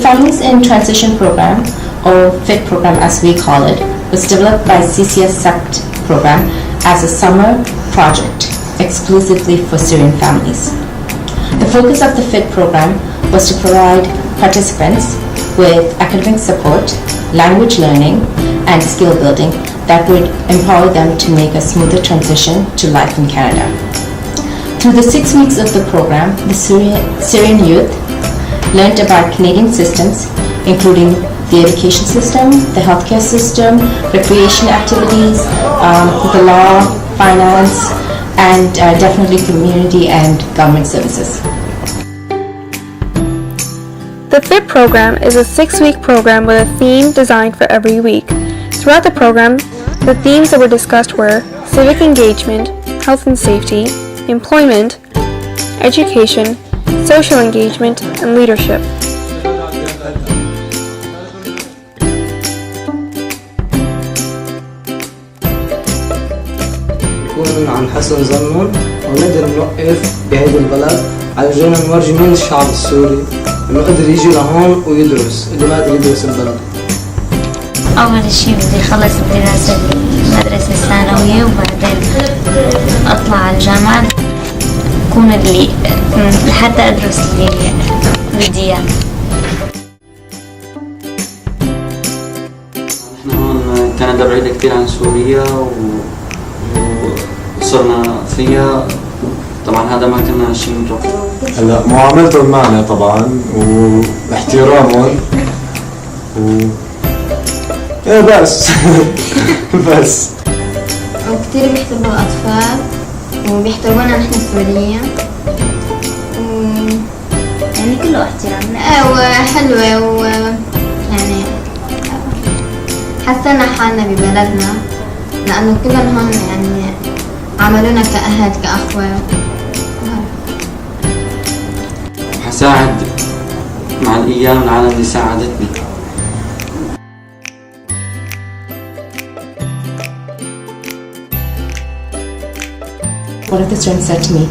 Families in Transition program, or FIT program as we call it, was developed by CCS SEPT program as a summer project exclusively for Syrian families. The focus of the FIT program was to provide participants with academic support, language learning, and skill building that would empower them to make a smoother transition to life in Canada. Through the 6 weeks of the program, the Syrian youth learned about Canadian systems, including the education system, the healthcare system, recreation activities, the law, finance, and definitely community and government services. The FIT program is a 6-week program with a theme designed for every week. Throughout the program, the themes that were discussed were civic engagement, health and safety, employment, education, social engagement, and leadership. نكون عن حسن ظنهم ونقدر نوقف بهيدي البلد على نورجي مين الشعب السوري انه قدر يجي لهون ويدرس، اللي ما قدر يدرس البلد. أول شيء بدي أخلص الدراسة بالمدرسة الثانوية وبعدين أطلع على الجامعة أكون اللي لحتى أدرس اللي بدي إياه. نحن هون كندا بعيدة كثير عن سوريا وصرنا فيها. طبعا هذا ما كنا عايشين متوقع. هلا معاملتهم معنا طبعا واحترامهم بس بس وكتير بيحترموا الأطفال وبيحترمونا نحن السوريين يعني كله احترام وحلوة ويعني حسنا حالنا ببلدنا لأنه كلهم هون يعني عملونا كأهل كأخوة. حساعد مع الأيام العالم اللي ساعدتني. One of the students said to me,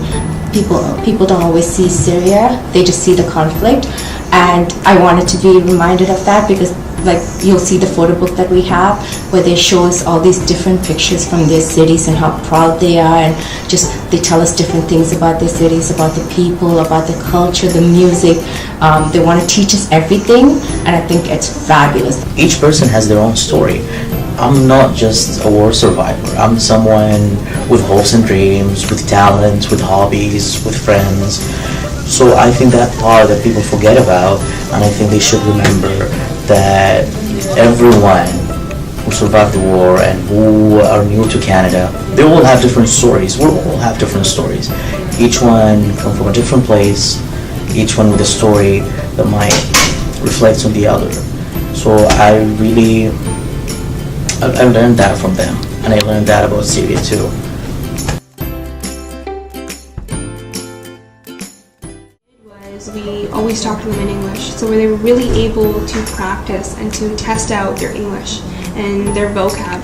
people don't always see Syria, they just see the conflict, and I wanted to be reminded of that because like you'll see the photo book that we have where they show us all these different pictures from their cities and how proud they are, and just they tell us different things about their cities, about the people, about the culture, the music. They want to teach us everything, and I think it's fabulous. Each person has their own story. I'm not just a war survivor. I'm someone with hopes and dreams, with talents, with hobbies, with friends. So I think that part that people forget about, and I think they should remember that everyone who survived the war and who are new to Canada, they all have different stories. We all have different stories. Each one come from a different place, each one with a story that might reflect on the other. So I learned that from them, and I learned that about Syria too. We always talked to them in English, so they were really able to practice and to test out their English and their vocab.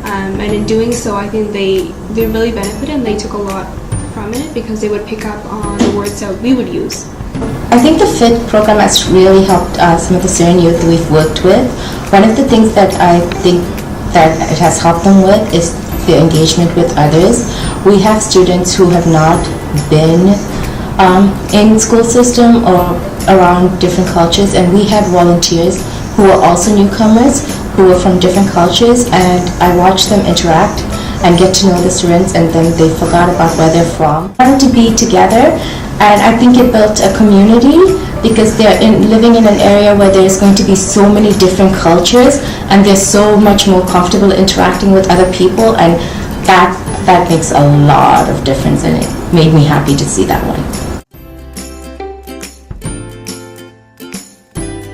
And in doing so, I think they really benefited and they took a lot from it because they would pick up on the words that we would use. I think the FIT program has really helped some of the Syrian youth we've worked with. One of the things that I think that it has helped them with is the engagement with others. We have students who have not been in school system or around different cultures, and we had volunteers who were also newcomers who were from different cultures, and I watched them interact and get to know the students, and then they forgot about where they're from. We wanted to be together, and I think it built a community because they're living in an area where there's going to be so many different cultures, and they're so much more comfortable interacting with other people, and that makes a lot of difference, and it made me happy to see that one.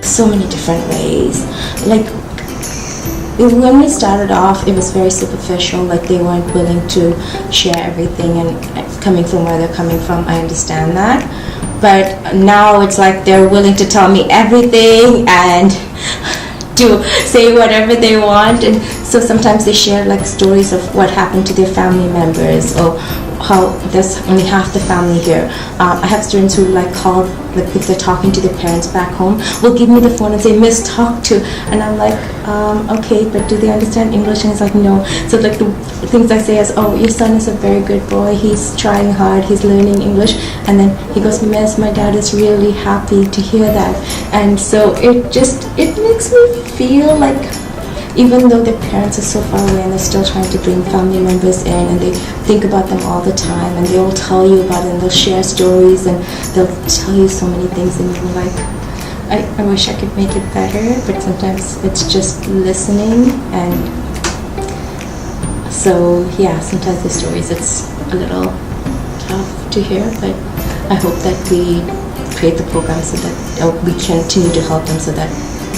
So many different ways. Like when we started off, it was very superficial, like they weren't willing to share everything, and coming from where they're coming from, I understand that. But now it's like they're willing to tell me everything and to say whatever they want, and so sometimes they share like stories of what happened to their family members or how there's only half the family here. I have students who like call, like if they're talking to their parents back home, will give me the phone and say, Miss, talk to, and I'm like, okay, but do they understand English? And it's like, no. So like the things I say is, oh, your son is a very good boy, he's trying hard, he's learning English, and then he goes, Miss, my dad is really happy to hear that. And so it makes me feel like, even though their parents are so far away and they're still trying to bring family members in, and they think about them all the time, and they will tell you about it, and they'll share stories, and they'll tell you so many things, and you're like, I wish I could make it better, but sometimes it's just listening. And so yeah, sometimes the stories, it's a little tough to hear, but I hope that we create the program so that we continue to help them so that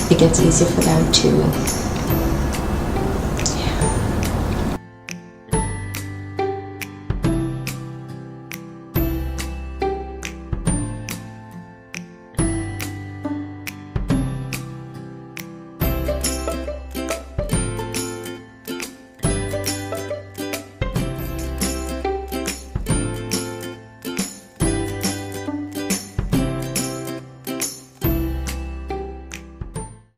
it gets easier for them to